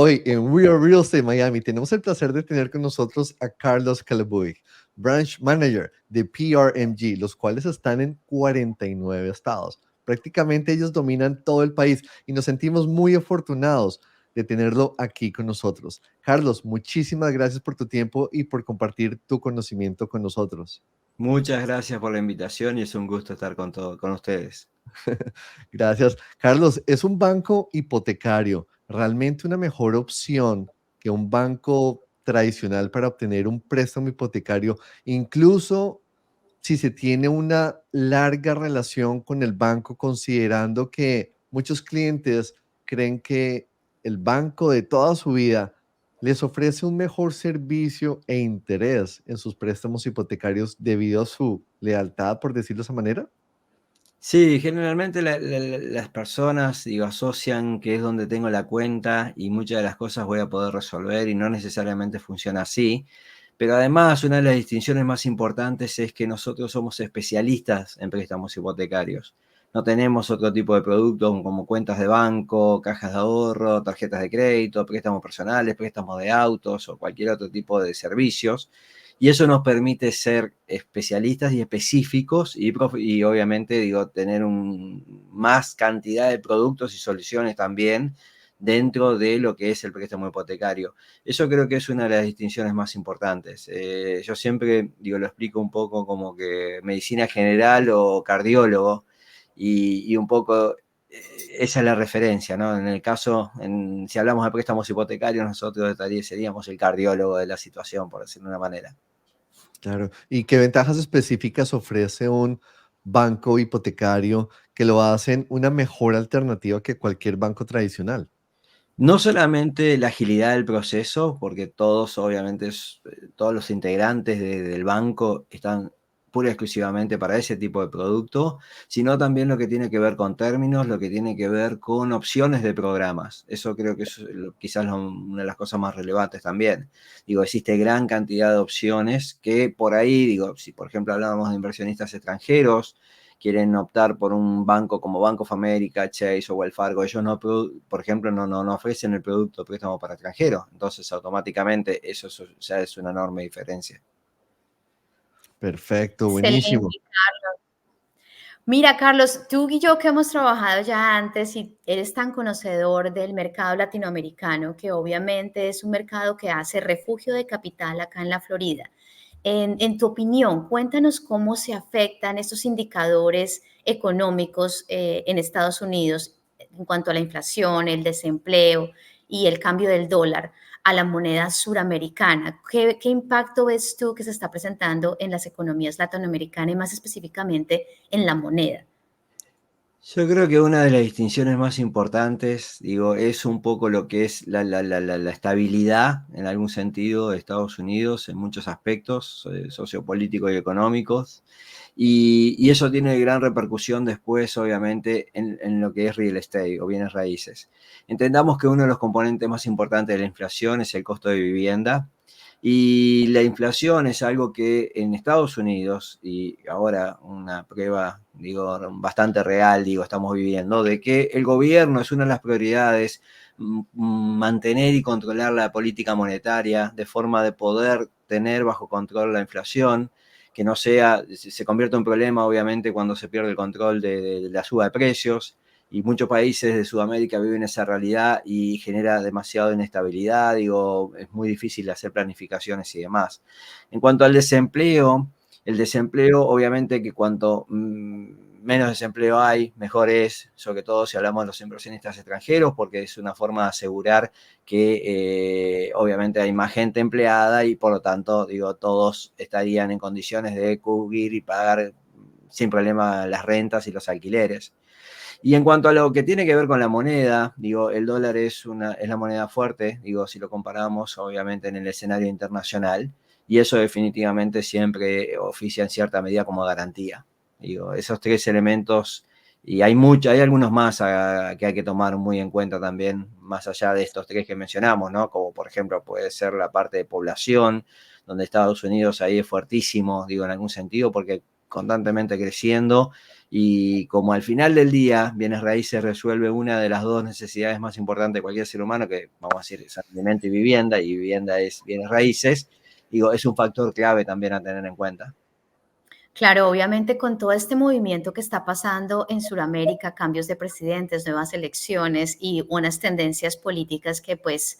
Hoy en We Are Real Estate Miami tenemos el placer de tener con nosotros a Carlos Calabuig, Branch Manager de PRMG, los cuales están en 49 estados. Prácticamente ellos dominan todo el país y nos sentimos muy afortunados de tenerlo aquí con nosotros. Carlos, muchísimas gracias por tu tiempo y por compartir tu conocimiento con nosotros. Muchas gracias por la invitación y es un gusto estar con ustedes. Gracias. Carlos, ¿es un banco hipotecario realmente una mejor opción que un banco tradicional para obtener un préstamo hipotecario, incluso si se tiene una larga relación con el banco, considerando que muchos clientes creen que el banco de toda su vida les ofrece un mejor servicio e interés en sus préstamos hipotecarios debido a su lealtad, por decirlo de esa manera? Sí, generalmente las personas, asocian que es donde tengo la cuenta y muchas de las cosas voy a poder resolver y no necesariamente funciona así. Pero además, una de las distinciones más importantes es que nosotros somos especialistas en préstamos hipotecarios. No tenemos otro tipo de productos como cuentas de banco, cajas de ahorro, tarjetas de crédito, préstamos personales, préstamos de autos o cualquier otro tipo de servicios. Y eso nos permite ser especialistas y específicos y obviamente, tener más cantidad de productos y soluciones también dentro de lo que es el préstamo hipotecario. Eso creo que es una de las distinciones más importantes. Yo siempre, lo explico un poco como que medicina general o cardiólogo y un poco esa es la referencia, ¿no? En el caso, si hablamos de préstamos hipotecarios, nosotros seríamos el cardiólogo de la situación, por decirlo de una manera. Claro. ¿Y qué ventajas específicas ofrece un banco hipotecario que lo hacen una mejor alternativa que cualquier banco tradicional? No solamente la agilidad del proceso, porque todos, obviamente, todos los integrantes del banco están pura y exclusivamente para ese tipo de producto, sino también lo que tiene que ver con términos, lo que tiene que ver con opciones de programas. Eso creo que es quizás una de las cosas más relevantes también. Existe gran cantidad de opciones que por ahí, si por ejemplo hablábamos de inversionistas extranjeros, quieren optar por un banco como Bank of America, Chase o Wells Fargo, ellos no, por ejemplo, no ofrecen el producto préstamo para extranjeros. Entonces, automáticamente, eso ya es una enorme diferencia. Perfecto, buenísimo. Excelente, Carlos. Mira, Carlos, tú y yo que hemos trabajado ya antes y eres tan conocedor del mercado latinoamericano, que obviamente es un mercado que hace refugio de capital acá en la Florida. En tu opinión, cuéntanos cómo se afectan estos indicadores económicos en Estados Unidos en cuanto a la inflación, el desempleo y el cambio del dólar a la moneda suramericana. ¿Qué impacto ves tú que se está presentando en las economías latinoamericanas y más específicamente en la moneda? Yo creo que una de las distinciones más importantes, es un poco lo que es la estabilidad, en algún sentido, de Estados Unidos en muchos aspectos sociopolíticos y económicos. Y eso tiene gran repercusión después, obviamente, en lo que es real estate o bienes raíces. Entendamos que uno de los componentes más importantes de la inflación es el costo de vivienda. Y la inflación es algo que en Estados Unidos, y ahora una prueba, bastante real, estamos viviendo, de que el gobierno es una de las prioridades, mantener y controlar la política monetaria de forma de poder tener bajo control la inflación, que no se convierte en un problema, obviamente, cuando se pierde el control de la suba de precios. Y muchos países de Sudamérica viven esa realidad y genera demasiada inestabilidad, es muy difícil hacer planificaciones y demás. En cuanto al desempleo, el desempleo, obviamente que cuanto menos desempleo hay, mejor es, sobre todo si hablamos de los inversionistas extranjeros, porque es una forma de asegurar que obviamente hay más gente empleada y por lo tanto, todos estarían en condiciones de cubrir y pagar sin problema las rentas y los alquileres. Y en cuanto a lo que tiene que ver con la moneda, el dólar es la moneda fuerte, si lo comparamos obviamente en el escenario internacional, y eso definitivamente siempre oficia en cierta medida como garantía. Esos tres elementos, y hay algunos más que hay que tomar muy en cuenta también, más allá de estos tres que mencionamos, ¿no? Como por ejemplo puede ser la parte de población, donde Estados Unidos ahí es fuertísimo, en algún sentido, porque constantemente creciendo, y como al final del día bienes raíces resuelve una de las dos necesidades más importantes de cualquier ser humano, que vamos a decir es alimento y vivienda es bienes raíces, digo, es un factor clave también a tener en cuenta. Claro, obviamente con todo este movimiento que está pasando en Sudamérica, cambios de presidentes, nuevas elecciones y unas tendencias políticas que pues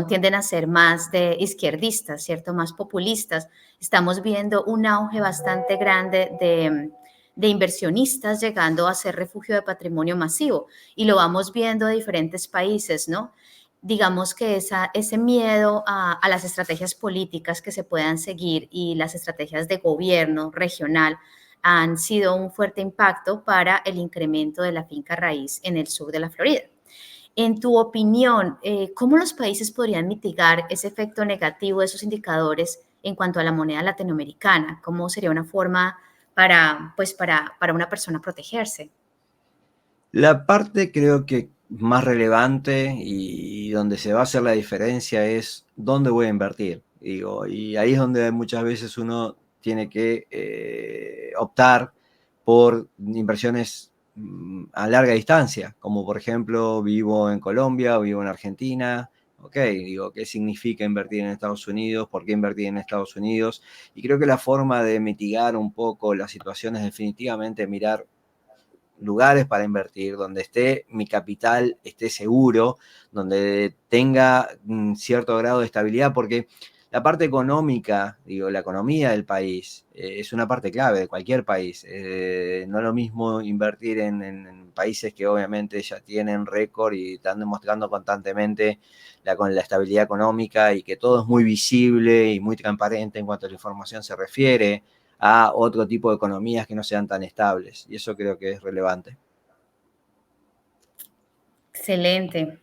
tienden a ser más de izquierdistas, ¿cierto? Más populistas. Estamos viendo un auge bastante grande de inversionistas llegando a ser refugio de patrimonio masivo y lo vamos viendo en diferentes países, ¿no? Digamos que ese miedo a las estrategias políticas que se puedan seguir y las estrategias de gobierno regional han sido un fuerte impacto para el incremento de la finca raíz en el sur de la Florida. En tu opinión, ¿cómo los países podrían mitigar ese efecto negativo de esos indicadores en cuanto a la moneda latinoamericana? ¿Cómo sería una forma para una persona protegerse? La parte creo que más relevante y donde se va a hacer la diferencia es dónde voy a invertir. Digo, y ahí es donde muchas veces uno tiene que optar por inversiones a larga distancia, como por ejemplo vivo en Colombia o vivo en Argentina. Ok, digo, ¿qué significa invertir en Estados Unidos? ¿Por qué invertir en Estados Unidos? Y creo que la forma de mitigar un poco la situación es definitivamente mirar lugares para invertir, donde esté mi capital, esté seguro, donde tenga cierto grado de estabilidad, porque la parte económica, digo, la economía del país, es una parte clave de cualquier país. No es lo mismo invertir en países que obviamente ya tienen récord y están demostrando constantemente con la estabilidad económica y que todo es muy visible y muy transparente en cuanto a la información se refiere, a otro tipo de economías que no sean tan estables. Y eso creo que es relevante. Excelente.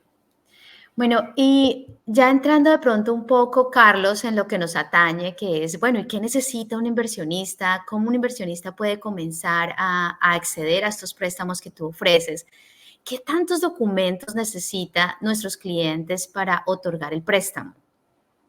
Bueno, y ya entrando de pronto un poco, Carlos, en lo que nos atañe, que es, bueno, ¿y qué necesita un inversionista? ¿Cómo un inversionista puede comenzar a acceder a estos préstamos que tú ofreces? ¿Qué tantos documentos necesita nuestros clientes para otorgar el préstamo?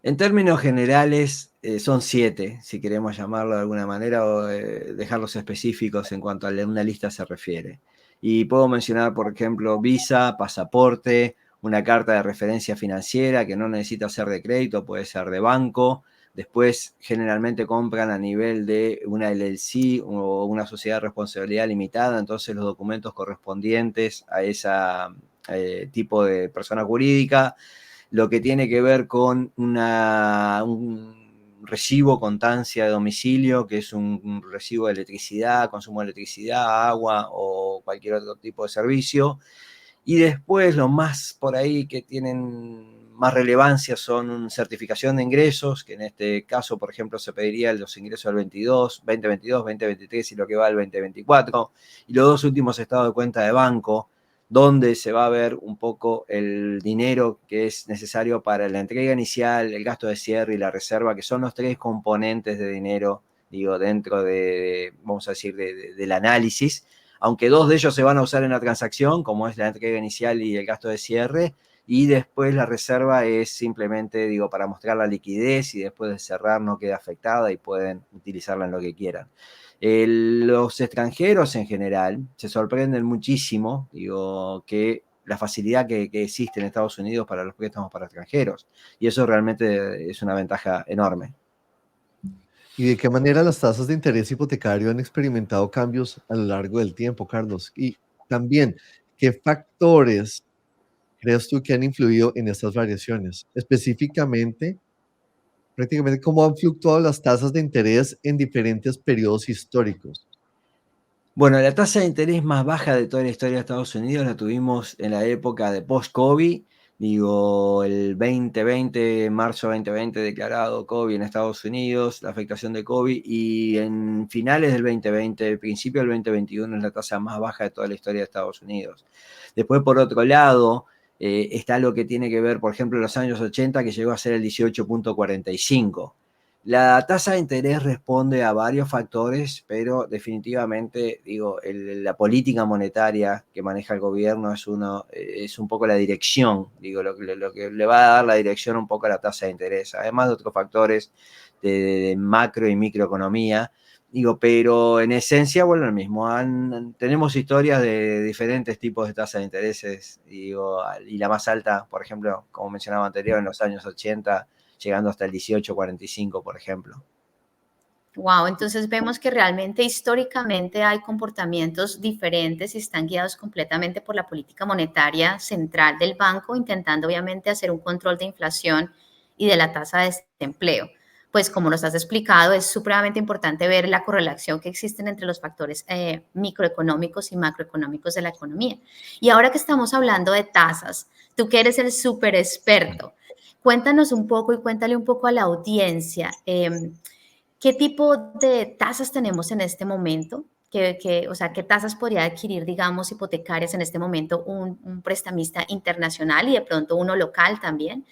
En términos generales, son 7, si queremos llamarlo de alguna manera, o dejarlos específicos en cuanto a una lista se refiere. Y puedo mencionar, por ejemplo, visa, pasaporte, una carta de referencia financiera que no necesita ser de crédito, puede ser de banco. Después, generalmente compran a nivel de una LLC o una sociedad de responsabilidad limitada, entonces los documentos correspondientes a ese tipo de persona jurídica, lo que tiene que ver con un recibo constancia de domicilio, que es un recibo de electricidad, consumo de electricidad, agua o cualquier otro tipo de servicio. Y después lo más por ahí que tienen más relevancia son una certificación de ingresos, que en este caso, por ejemplo, se pediría los ingresos del 2022, 2023 y lo que va del 2024. Y los dos últimos estados de cuenta de banco, donde se va a ver un poco el dinero que es necesario para la entrega inicial, el gasto de cierre y la reserva, que son los 3 componentes de dinero, digo, dentro de vamos a decir, del análisis, aunque 2 de ellos se van a usar en la transacción, como es la entrega inicial y el gasto de cierre, y después la reserva es simplemente, digo, para mostrar la liquidez y después de cerrar no queda afectada y pueden utilizarla en lo que quieran. Los extranjeros en general se sorprenden muchísimo, digo, que la facilidad que existe en Estados Unidos para los préstamos para extranjeros, y eso realmente es una ventaja enorme. ¿Y de qué manera las tasas de interés hipotecario han experimentado cambios a lo largo del tiempo, Carlos? Y también, ¿qué factores crees tú que han influido en estas variaciones? Específicamente, prácticamente, ¿cómo han fluctuado las tasas de interés en diferentes periodos históricos? Bueno, la tasa de interés más baja de toda la historia de Estados Unidos la tuvimos en la época de post-COVID, digo, el 2020, marzo 2020 declarado COVID en Estados Unidos, la afectación de COVID, y en finales del 2020, principio del 2021 es la tasa más baja de toda la historia de Estados Unidos. Después, por otro lado, está lo que tiene que ver, por ejemplo, en los años 80, que llegó a ser el 18.45. La tasa de interés responde a varios factores, pero definitivamente, digo, la política monetaria que maneja el gobierno es un poco la dirección, digo, lo que le va a dar la dirección un poco a la tasa de interés, además de otros factores de macro y microeconomía, Digo, pero en esencia, bueno, lo mismo. Tenemos historias de diferentes tipos de tasas de intereses, digo, y la más alta, por ejemplo, como mencionaba anterior, en los años 80, llegando hasta el 18,45, por ejemplo. Wow, entonces vemos que realmente históricamente hay comportamientos diferentes y están guiados completamente por la política monetaria central del banco, intentando obviamente hacer un control de inflación y de la tasa de desempleo. Pues como nos has explicado, es supremamente importante ver la correlación que existen entre los factores microeconómicos y macroeconómicos de la economía. Y ahora que estamos hablando de tasas, tú que eres el súper experto, cuéntanos un poco y cuéntale un poco a la audiencia. ¿Qué tipo de tasas tenemos en este momento? O sea, ¿qué tasas podría adquirir, digamos, hipotecarias en este momento un prestamista internacional y de pronto uno local también?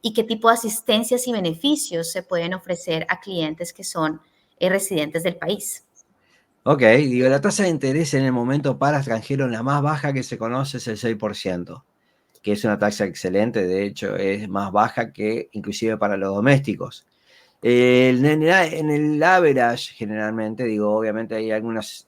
¿Y qué tipo de asistencias y beneficios se pueden ofrecer a clientes que son residentes del país? Ok, digo, la tasa de interés en el momento para extranjeros, la más baja que se conoce es el 6%, que es una tasa excelente, de hecho es más baja que inclusive para los domésticos. En el average, generalmente, digo, obviamente hay algunas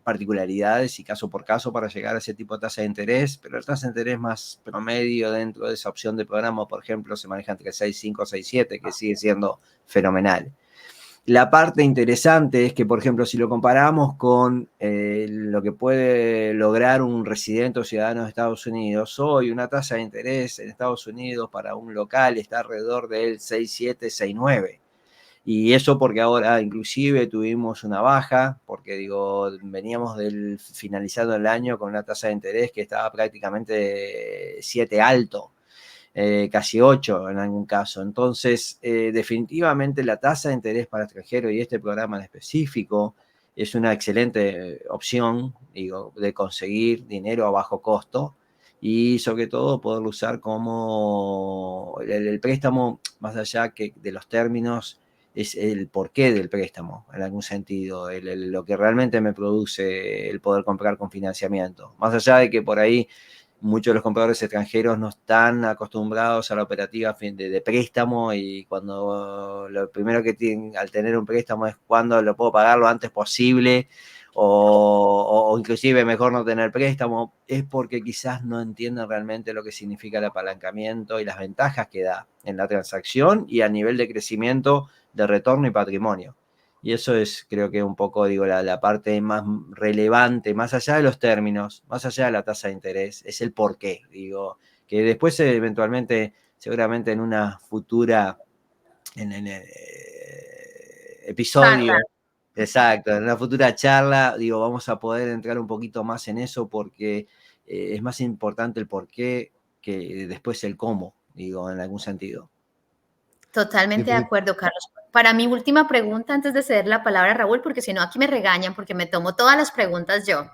particularidades y caso por caso para llegar a ese tipo de tasa de interés, pero la tasa de interés más promedio dentro de esa opción de programa, por ejemplo, se maneja entre 6,5 y 6,7, que sigue siendo fenomenal. La parte interesante es que, por ejemplo, si lo comparamos con lo que puede lograr un residente o ciudadano de Estados Unidos, hoy una tasa de interés en Estados Unidos para un local está alrededor del 6,7, 6,9. Y eso porque ahora inclusive tuvimos una baja, porque digo, veníamos finalizando el año con una tasa de interés que estaba prácticamente 7 alto, casi 8 en algún caso. Entonces, definitivamente la tasa de interés para extranjeros y este programa en específico es una excelente opción, digo, de conseguir dinero a bajo costo y sobre todo poderlo usar como el préstamo, más allá que de los términos, es el porqué del préstamo, en algún sentido, lo que realmente me produce el poder comprar con financiamiento. Más allá de que por ahí muchos de los compradores extranjeros no están acostumbrados a la operativa de préstamo y cuando lo primero que tienen al tener un préstamo es cuando lo puedo pagar lo antes posible o inclusive mejor no tener préstamo, es porque quizás no entienden realmente lo que significa el apalancamiento y las ventajas que da en la transacción y a nivel de crecimiento de retorno y patrimonio. Y eso es, creo que un poco, digo, la parte más relevante, más allá de los términos, más allá de la tasa de interés, es el porqué, digo, que después eventualmente, seguramente en una futura episodio, Charla. exacto, en una futura charla, digo, vamos a poder entrar un poquito más en eso porque es más importante el porqué que después el cómo, digo, en algún sentido. Totalmente de Definit- acuerdo, Carlos. Para mi última pregunta, antes de ceder la palabra a Raúl, porque si no aquí me regañan porque me tomo todas las preguntas yo.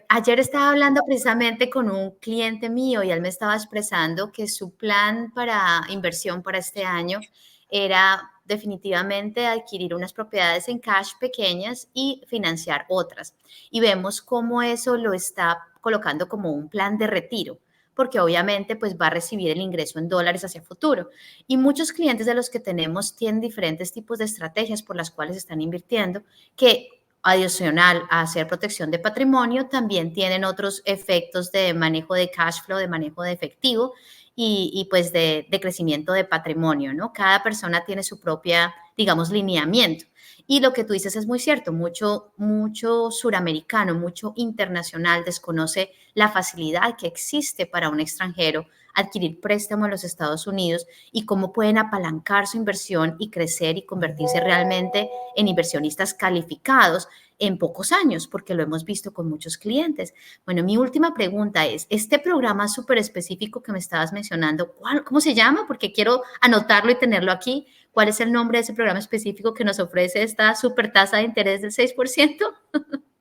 Ayer estaba hablando precisamente con un cliente mío y él me estaba expresando que su plan para inversión para este año era definitivamente adquirir unas propiedades en cash pequeñas y financiar otras. Y vemos cómo eso lo está colocando como un plan de retiro, porque obviamente pues va a recibir el ingreso en dólares hacia futuro. Y muchos clientes de los que tenemos tienen diferentes tipos de estrategias por las cuales están invirtiendo que adicional a hacer protección de patrimonio, también tienen otros efectos de manejo de cash flow, de manejo de efectivo y pues de crecimiento de patrimonio, ¿no? Cada persona tiene su propia, digamos, lineamiento. Y lo que tú dices es muy cierto, mucho suramericano, mucho internacional desconoce la facilidad que existe para un extranjero adquirir préstamo en los Estados Unidos y cómo pueden apalancar su inversión y crecer y convertirse realmente en inversionistas calificados en pocos años, porque lo hemos visto con muchos clientes. Bueno, mi última pregunta es, este programa súper específico que me estabas mencionando, ¿cómo se llama? Porque quiero anotarlo y tenerlo aquí. ¿Cuál es el nombre de ese programa específico que nos ofrece esta super tasa de interés del 6%?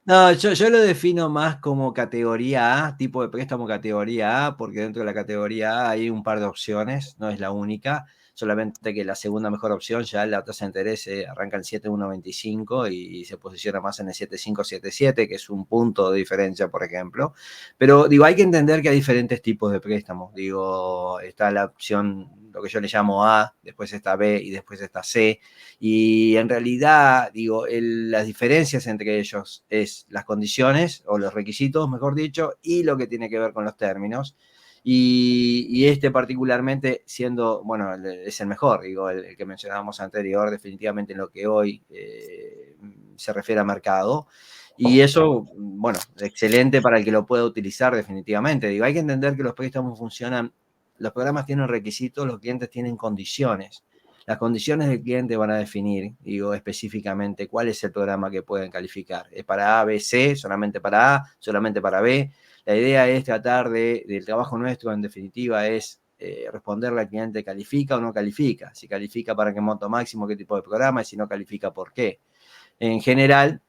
No, yo lo defino más como categoría A, tipo de préstamo categoría A, porque dentro de la categoría A hay un par de opciones, no es la única. solamente que la segunda mejor opción ya la tasa de interés arranca en 7,125 y se posiciona más en el 7,5, 7,7, que es un punto de diferencia, por ejemplo. Pero digo, hay que entender que hay diferentes tipos de préstamos. Digo, está la opción, lo que yo le llamo A, después está B y después está C. Y en realidad, digo, las diferencias entre ellos es las condiciones o los requisitos, mejor dicho, y lo que tiene que ver con los términos. Y este particularmente siendo, bueno, es el mejor, digo, el que mencionábamos anterior, definitivamente en lo que hoy se refiere a mercado. Y eso, bueno, excelente para el que lo pueda utilizar definitivamente. Digo, hay que entender que los préstamos funcionan, los programas tienen requisitos, los clientes tienen condiciones. Las condiciones del cliente van a definir, digo, específicamente cuál es el programa que pueden calificar. ¿Es para A, B, C, solamente para A, solamente para B? La idea es tratar del trabajo nuestro, en definitiva, es responderle al cliente, ¿califica o no califica? Si califica, ¿para qué monto máximo, qué tipo de programa? Y si no califica, ¿por qué? En general,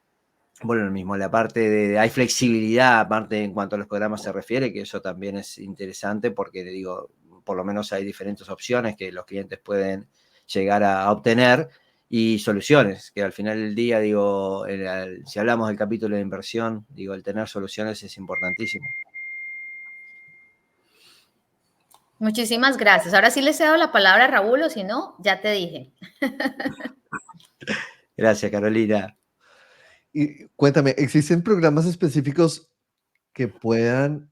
bueno, lo mismo, la parte hay flexibilidad, aparte en cuanto a los programas se refiere, que eso también es interesante porque, digo, por lo menos hay diferentes opciones que los clientes pueden llegar a obtener y soluciones, que al final del día, digo, si hablamos del capítulo de inversión, digo, el tener soluciones es importantísimo. Muchísimas gracias. Ahora sí le cedo la palabra a Raúl, o si no, ya te dije. Gracias, Carolina. Y cuéntame, ¿existen programas específicos que puedan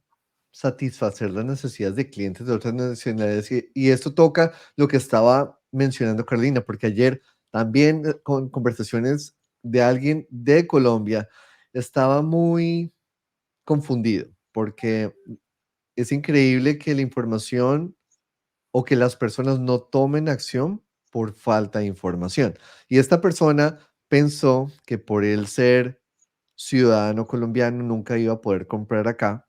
satisfacer las necesidades de clientes de otras nacionalidades? Y esto toca lo que estaba mencionando Carolina, porque ayer también con conversaciones de alguien de Colombia estaba muy confundido, porque es increíble que la información o que las personas no tomen acción por falta de información. Y esta persona pensó que por él ser ciudadano colombiano nunca iba a poder comprar acá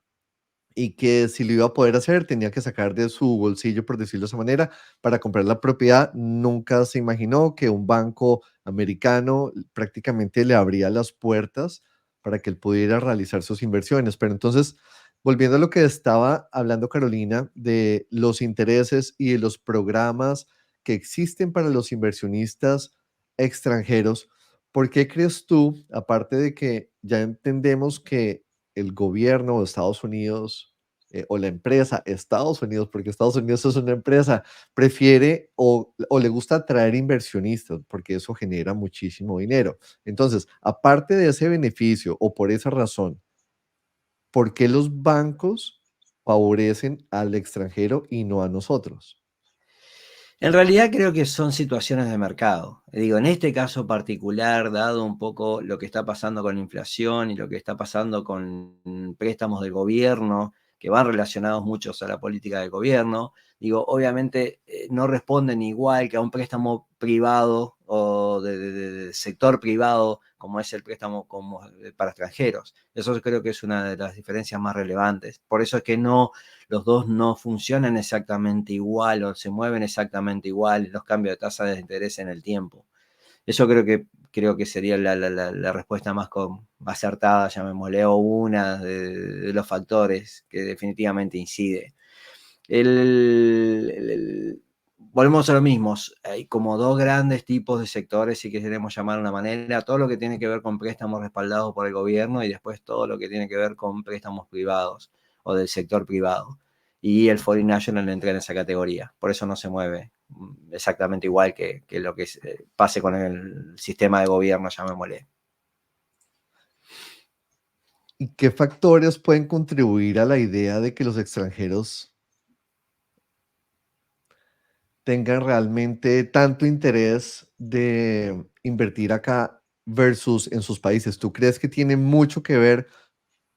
y que si lo iba a poder hacer tenía que sacar de su bolsillo, por decirlo de esa manera, para comprar la propiedad. Nunca se imaginó que un banco americano prácticamente le abría las puertas para que él pudiera realizar sus inversiones. Pero entonces, volviendo a lo que estaba hablando Carolina, de los intereses y de los programas que existen para los inversionistas extranjeros, ¿por qué crees tú, aparte de que ya entendemos que el gobierno de Estados Unidos o la empresa Estados Unidos, porque Estados Unidos es una empresa, prefiere o le gusta atraer inversionistas porque eso genera muchísimo dinero? Entonces, aparte de ese beneficio o por esa razón, ¿por qué los bancos favorecen al extranjero y no a nosotros? En realidad creo que son situaciones de mercado. Digo, en este caso particular, dado un poco lo que está pasando con la inflación y lo que está pasando con préstamos del gobierno, que van relacionados muchos a la política del gobierno, digo, obviamente no responden igual que a un préstamo privado o de sector privado, como es el préstamo para extranjeros. Eso creo que es una de las diferencias más relevantes. Por eso es que los dos no funcionan exactamente igual o se mueven exactamente igual los cambios de tasa de interés en el tiempo. Eso creo que sería la respuesta más acertada, llamémosle, o una de los factores que definitivamente incide. Volvemos a lo mismo, hay como dos grandes tipos de sectores, si queremos llamar de una manera, todo lo que tiene que ver con préstamos respaldados por el gobierno y después todo lo que tiene que ver con préstamos privados o del sector privado. Y el Foreign National entra en esa categoría, por eso no se mueve exactamente igual que lo que pase con el sistema de gobierno, llamémosle. ¿Y qué factores pueden contribuir a la idea de que los extranjeros tengan realmente tanto interés de invertir acá versus en sus países? ¿Tú crees que tiene mucho que ver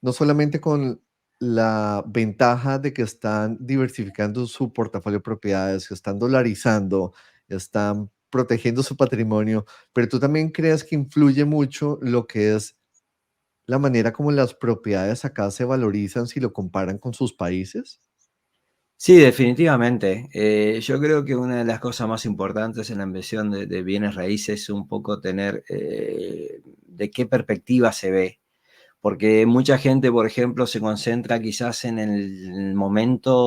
no solamente con la ventaja de que están diversificando su portafolio de propiedades, que están dolarizando, están protegiendo su patrimonio, pero tú también crees que influye mucho lo que es la manera como las propiedades acá se valorizan si lo comparan con sus países? Sí, definitivamente. Yo creo que una de las cosas más importantes en la inversión de bienes raíces es un poco tener de qué perspectiva se ve. Porque mucha gente, por ejemplo, se concentra quizás en el momento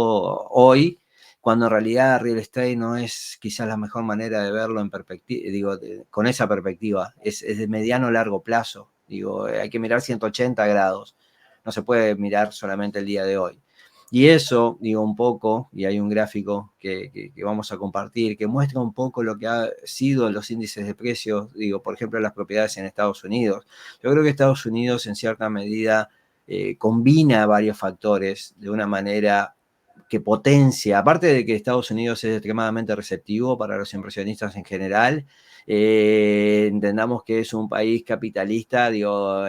hoy, cuando en realidad real estate no es quizás la mejor manera de verlo en perspectiva, digo, con esa perspectiva, es de mediano a largo plazo, digo, hay que mirar 180 grados, no se puede mirar solamente el día de hoy. Y eso, digo, un poco, y hay un gráfico que vamos a compartir, que muestra un poco lo que ha sido los índices de precios, digo, por ejemplo, las propiedades en Estados Unidos. Yo creo que Estados Unidos, en cierta medida, combina varios factores de una manera que potencia, aparte de que Estados Unidos es extremadamente receptivo para los inversionistas en general, entendamos que es un país capitalista, digo,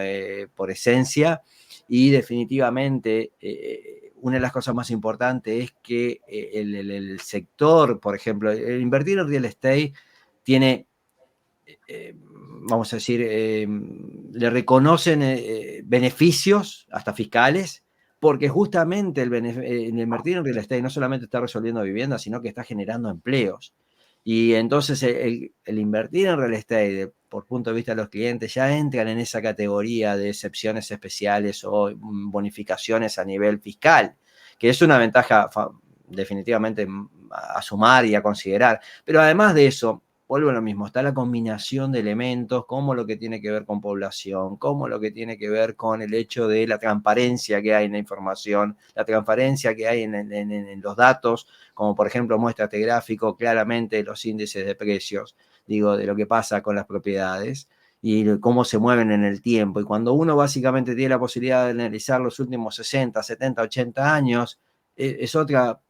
por esencia, y definitivamente una de las cosas más importantes es que el sector, por ejemplo, el invertir en real estate tiene, vamos a decir, le reconocen beneficios, hasta fiscales, porque justamente el invertir en real estate no solamente está resolviendo viviendas, sino que está generando empleos. Y entonces el invertir en real estate, por punto de vista de los clientes, ya entran en esa categoría de excepciones especiales o bonificaciones a nivel fiscal, que es una ventaja definitivamente a sumar y a considerar. Pero además de eso, vuelvo a lo mismo, está la combinación de elementos, como lo que tiene que ver con población, como lo que tiene que ver con el hecho de la transparencia que hay en la información, la transparencia que hay en los datos, como por ejemplo muestra este gráfico claramente los índices de precios, digo, de lo que pasa con las propiedades y cómo se mueven en el tiempo. Y cuando uno básicamente tiene la posibilidad de analizar los últimos 60, 70, 80 años, es otra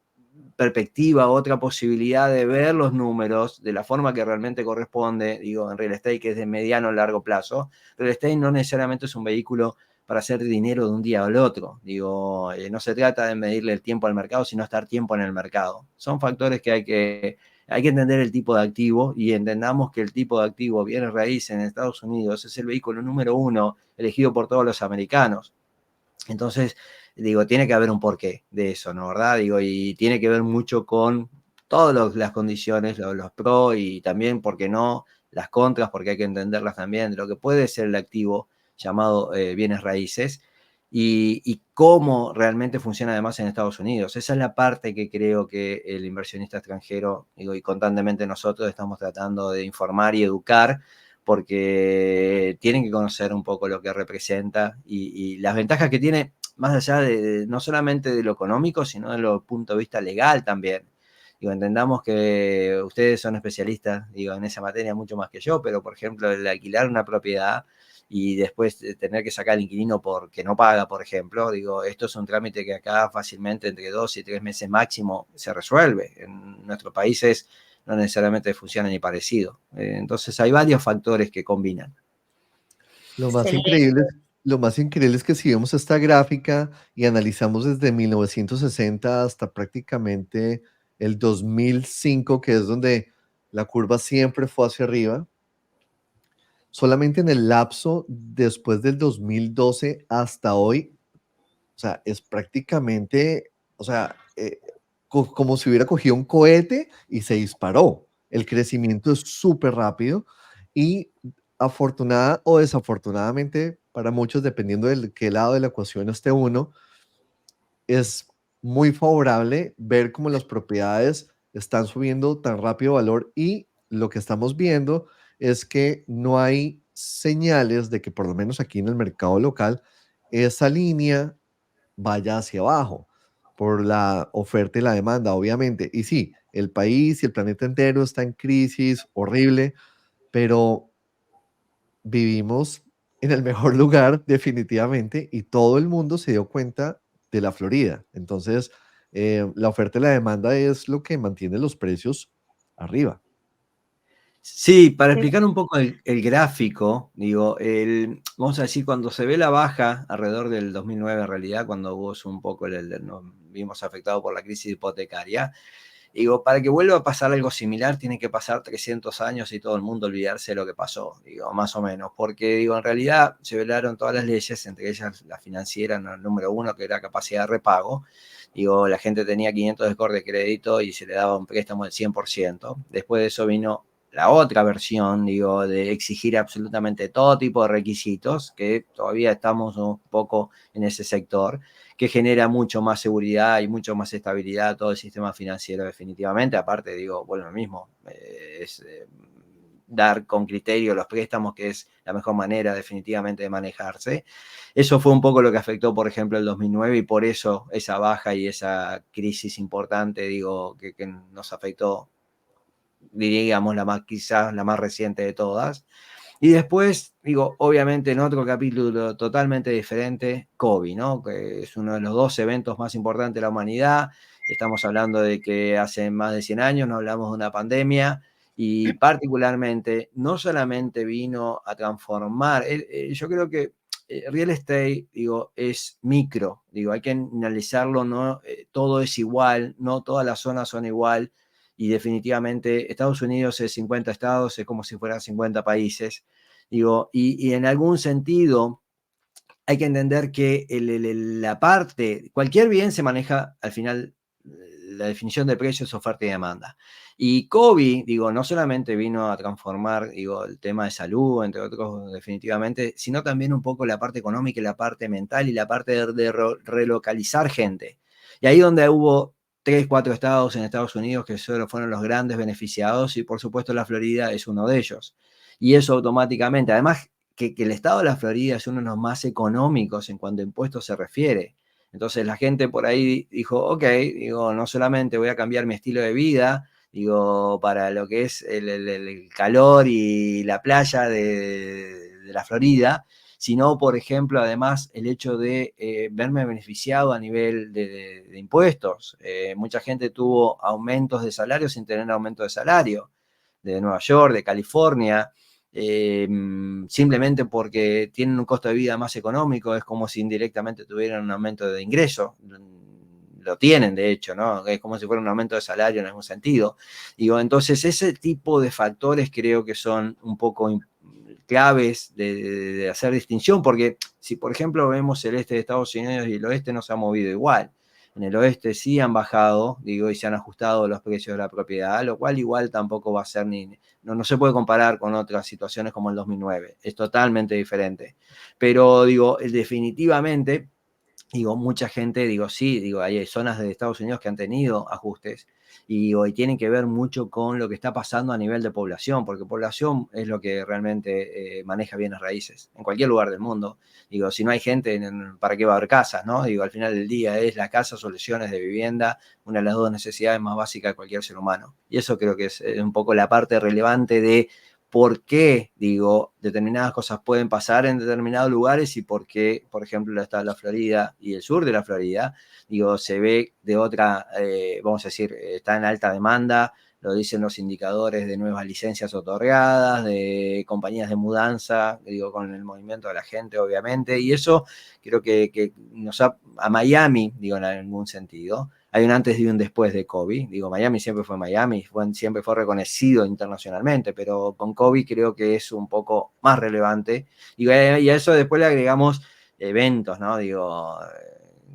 perspectiva, otra posibilidad de ver los números de la forma que realmente corresponde, digo, en real estate, que es de mediano a largo plazo. Real estate no necesariamente es un vehículo para hacer dinero de un día al otro. Digo, no se trata de medirle el tiempo al mercado, sino estar tiempo en el mercado. Son factores que hay que entender el tipo de activo y entendamos que el tipo de activo bienes raíces en Estados Unidos es el vehículo número 1 elegido por todos los americanos. Entonces, digo, tiene que haber un porqué de eso, ¿no? ¿Verdad? Digo, y tiene que ver mucho con todas las condiciones, los pros y también, ¿por qué no?, las contras, porque hay que entenderlas también, de lo que puede ser el activo llamado bienes raíces y cómo realmente funciona además en Estados Unidos. Esa es la parte que creo que el inversionista extranjero, digo, y constantemente nosotros estamos tratando de informar y educar, porque tienen que conocer un poco lo que representa y las ventajas que tiene, más allá de no solamente de lo económico, sino de lo punto de vista legal también. Digo, entendamos que ustedes son especialistas, digo, en esa materia mucho más que yo, pero por ejemplo, el alquilar una propiedad y después tener que sacar al inquilino porque no paga, por ejemplo, digo, esto es un trámite que acá fácilmente entre 2 y 3 meses máximo se resuelve. En nuestros países no necesariamente funciona ni parecido. Entonces hay varios factores que combinan. Lo más Excelente. increíble, lo más increíble es que si vemos esta gráfica y analizamos desde 1960 hasta prácticamente el 2005, que es donde la curva siempre fue hacia arriba, solamente en el lapso después del 2012 hasta hoy, o sea, es prácticamente, o sea, como si hubiera cogido un cohete y se disparó. El crecimiento es súper rápido y afortunada o desafortunadamente para muchos, dependiendo de qué lado de la ecuación esté uno, es muy favorable ver cómo las propiedades están subiendo tan rápido valor y lo que estamos viendo es que no hay señales de que por lo menos aquí en el mercado local esa línea vaya hacia abajo por la oferta y la demanda, obviamente. Y sí, el país y el planeta entero está en crisis horrible, pero vivimos en el mejor lugar definitivamente y todo el mundo se dio cuenta de la Florida. Entonces, la oferta y la demanda es lo que mantiene los precios arriba. Sí, para explicar un poco el gráfico, digo, vamos a decir, cuando se ve la baja alrededor del 2009, en realidad, cuando hubo un poco, nos vimos afectados por la crisis hipotecaria, digo, para que vuelva a pasar algo similar, tiene que pasar 300 años y todo el mundo olvidarse de lo que pasó, digo, más o menos, porque, digo, en realidad se violaron todas las leyes, entre ellas la financiera, ¿no?, el número 1, que era capacidad de repago. Digo, la gente tenía 500 de score de crédito y se le daba un préstamo del 100%. Después de eso vino la otra versión, digo, de exigir absolutamente todo tipo de requisitos, que todavía estamos un poco en ese sector, que genera mucho más seguridad y mucho más estabilidad a todo el sistema financiero definitivamente. Aparte, digo, bueno, lo mismo, es dar con criterio los préstamos, que es la mejor manera definitivamente de manejarse. Eso fue un poco lo que afectó, por ejemplo, el 2009 y por eso esa baja y esa crisis importante, digo, que nos afectó, diríamos, quizás la más reciente de todas. Y después, digo, obviamente en otro capítulo totalmente diferente, COVID, ¿no? Que es uno de los 2 eventos más importantes de la humanidad. Estamos hablando de que hace más de 100 años no hablamos de una pandemia y particularmente no solamente vino a transformar, yo creo que real estate, digo, es micro, digo, hay que analizarlo, no todo es igual, no todas las zonas son igual y definitivamente Estados Unidos es 50 estados, es como si fueran 50 países. Digo, y en algún sentido hay que entender que la parte, cualquier bien se maneja al final, la definición de precios es oferta y demanda. Y COVID, digo, no solamente vino a transformar, digo, el tema de salud, entre otros, definitivamente, sino también un poco la parte económica y la parte mental y la parte de relocalizar gente. Y ahí donde hubo 3, 4 estados en Estados Unidos que solo fueron los grandes beneficiados y por supuesto la Florida es uno de ellos. Y eso automáticamente, además que el estado de la Florida es uno de los más económicos en cuanto a impuestos se refiere. Entonces la gente por ahí dijo, ok, digo, no solamente voy a cambiar mi estilo de vida, digo, para lo que es el calor y la playa de la Florida, sino, por ejemplo, además el hecho de verme beneficiado a nivel de impuestos. Mucha gente tuvo aumentos de salario sin tener aumento de salario, de Nueva York, de California, simplemente porque tienen un costo de vida más económico, es como si indirectamente tuvieran un aumento de ingreso. Lo tienen, de hecho, ¿no? Es como si fuera un aumento de salario en algún sentido. Digo, entonces ese tipo de factores creo que son un poco claves de hacer distinción, porque si por ejemplo vemos el este de Estados Unidos y el oeste no se ha movido igual. En el oeste sí han bajado, digo, y se han ajustado los precios de la propiedad, lo cual igual tampoco va a ser no se puede comparar con otras situaciones como el 2009, es totalmente diferente. Pero digo, definitivamente, digo, mucha gente, digo, sí, digo, hay zonas de Estados Unidos que han tenido ajustes y hoy tienen que ver mucho con lo que está pasando a nivel de población, porque población es lo que realmente maneja bienes raíces en cualquier lugar del mundo. Digo, si no hay gente, ¿para qué va a haber casas, no? Digo, al final del día es la casa, soluciones de vivienda, una de las 2 necesidades más básicas de cualquier ser humano. Y eso creo que es un poco la parte relevante de por qué, digo, determinadas cosas pueden pasar en determinados lugares y por qué, por ejemplo, está la Florida y el sur de la Florida, digo, se ve de otra, vamos a decir, está en alta demanda, lo dicen los indicadores de nuevas licencias otorgadas, de compañías de mudanza, digo, con el movimiento de la gente, obviamente, y eso creo que a Miami, digo, en algún sentido, hay un antes y un después de COVID. Digo, Miami siempre fue Miami, siempre fue reconocido internacionalmente, pero con COVID creo que es un poco más relevante. Digo, y a eso después le agregamos eventos, ¿no? Digo,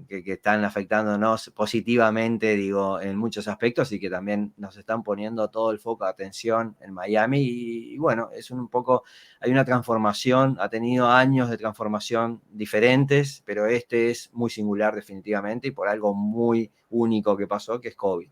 que están afectándonos positivamente, digo, en muchos aspectos y que también nos están poniendo todo el foco de atención en Miami. Y bueno, es un poco, hay una transformación, ha tenido años de transformación diferentes, pero este es muy singular definitivamente y por algo muy único que pasó, que es COVID.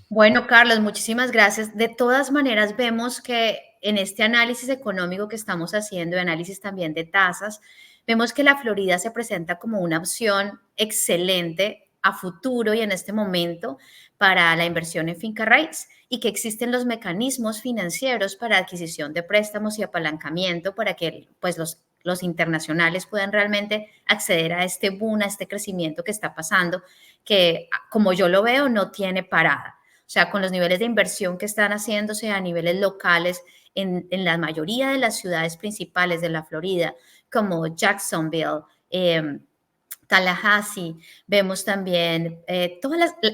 Bueno, Carlos, muchísimas gracias. De todas maneras, vemos que en este análisis económico que estamos haciendo y análisis también de tasas, vemos que la Florida se presenta como una opción excelente a futuro y en este momento para la inversión en finca raíz y que existen los mecanismos financieros para adquisición de préstamos y apalancamiento para que pues, los internacionales puedan realmente acceder a este boom, a este crecimiento que está pasando, que como yo lo veo, no tiene parada. O sea, con los niveles de inversión que están haciéndose a niveles locales en la mayoría de las ciudades principales de la Florida, como Jacksonville, Tallahassee, vemos también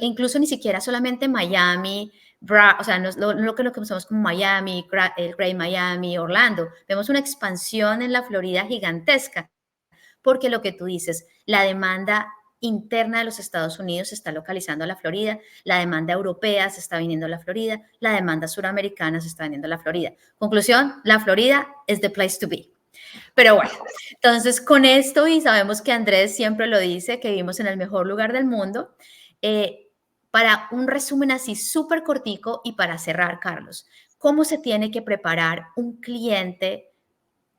incluso ni siquiera solamente Miami, o sea, no lo que conocemos como Miami, el Great Miami, Orlando, vemos una expansión en la Florida gigantesca, porque lo que tú dices, la demanda interna de los Estados Unidos se está localizando a la Florida, la demanda europea se está viniendo a la Florida, la demanda suramericana se está viniendo a la Florida. Conclusión, la Florida es the place to be. Pero bueno, entonces con esto, y sabemos que Andrés siempre lo dice, que vivimos en el mejor lugar del mundo, para un resumen así súper cortico y para cerrar, Carlos, ¿cómo se tiene que preparar un cliente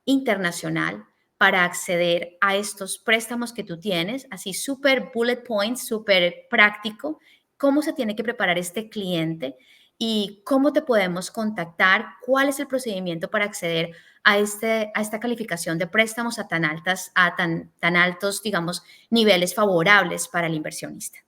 internacional para acceder a estos préstamos que tú tienes? Así súper bullet points, súper práctico. ¿Cómo se tiene que preparar este cliente? ¿Y cómo te podemos contactar? ¿Cuál es el procedimiento para acceder a esta calificación de préstamos a tan altos, digamos, niveles favorables para el inversionista?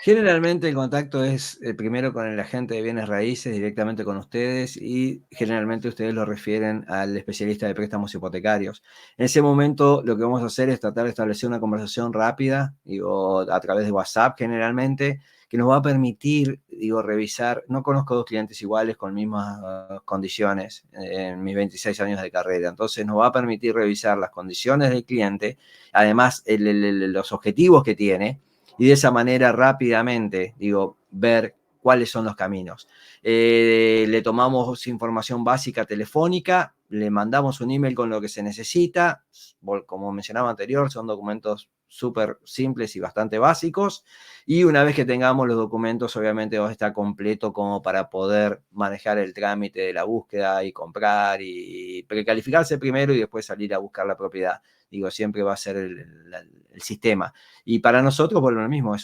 Generalmente el contacto es primero con el agente de bienes raíces, directamente con ustedes, y generalmente ustedes lo refieren al especialista de préstamos hipotecarios. En ese momento lo que vamos a hacer es tratar de establecer una conversación rápida, digo, a través de WhatsApp generalmente, que nos va a permitir, digo, revisar. No conozco dos clientes iguales con mismas condiciones en mis 26 años de carrera. Entonces nos va a permitir revisar las condiciones del cliente, además los objetivos que tiene, y de esa manera rápidamente, digo, ver cuáles son los caminos. Le tomamos información básica telefónica, le mandamos un email con lo que se necesita. Como mencionaba anterior, son documentos súper simples y bastante básicos. Y una vez que tengamos los documentos, obviamente va a estar completo como para poder manejar el trámite de la búsqueda y comprar y precalificarse primero y después salir a buscar la propiedad. Digo, siempre va a ser el sistema. Y para nosotros, por lo mismo, es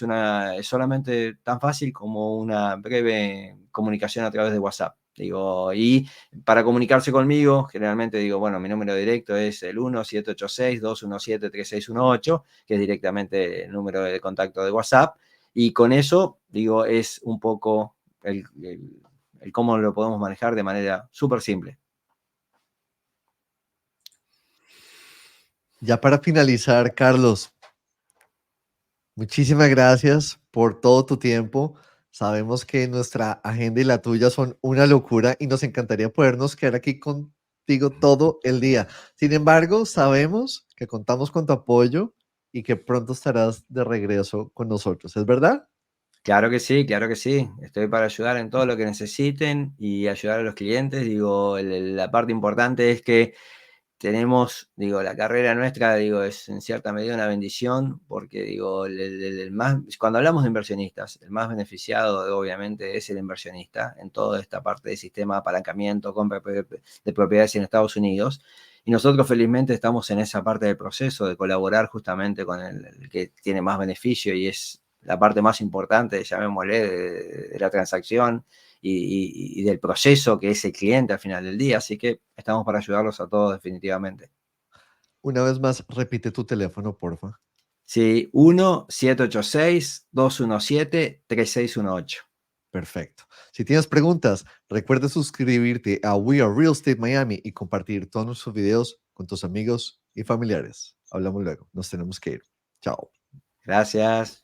solamente tan fácil como una breve comunicación a través de WhatsApp. Digo, y para comunicarse conmigo, generalmente digo, bueno, mi número directo es el 1-786-217-3618, que es directamente el número de contacto de WhatsApp. Y con eso, digo, es un poco el cómo lo podemos manejar de manera súper simple. Ya para finalizar, Carlos, muchísimas gracias por todo tu tiempo. Sabemos que nuestra agenda y la tuya son una locura y nos encantaría podernos quedar aquí contigo todo el día. Sin embargo, sabemos que contamos con tu apoyo y que pronto estarás de regreso con nosotros. ¿Es verdad? Claro que sí, claro que sí. Estoy para ayudar en todo lo que necesiten y ayudar a los clientes. Digo, la parte importante es que tenemos, digo, la carrera nuestra, digo, es en cierta medida una bendición porque, digo, cuando hablamos de inversionistas, el más beneficiado obviamente es el inversionista en toda esta parte del sistema de apalancamiento, compra de propiedades en Estados Unidos. Y nosotros felizmente estamos en esa parte del proceso de colaborar justamente con el que tiene más beneficio y es la parte más importante, llamémosle, de la transacción y del proceso que es el cliente al final del día. Así que estamos para ayudarlos a todos definitivamente. Una vez más, repite tu teléfono, porfa. Sí, 1-786-217-3618. Perfecto. Si tienes preguntas, recuerda suscribirte a We Are Real Estate Miami y compartir todos nuestros videos con tus amigos y familiares. Hablamos luego. Nos tenemos que ir. Chao. Gracias.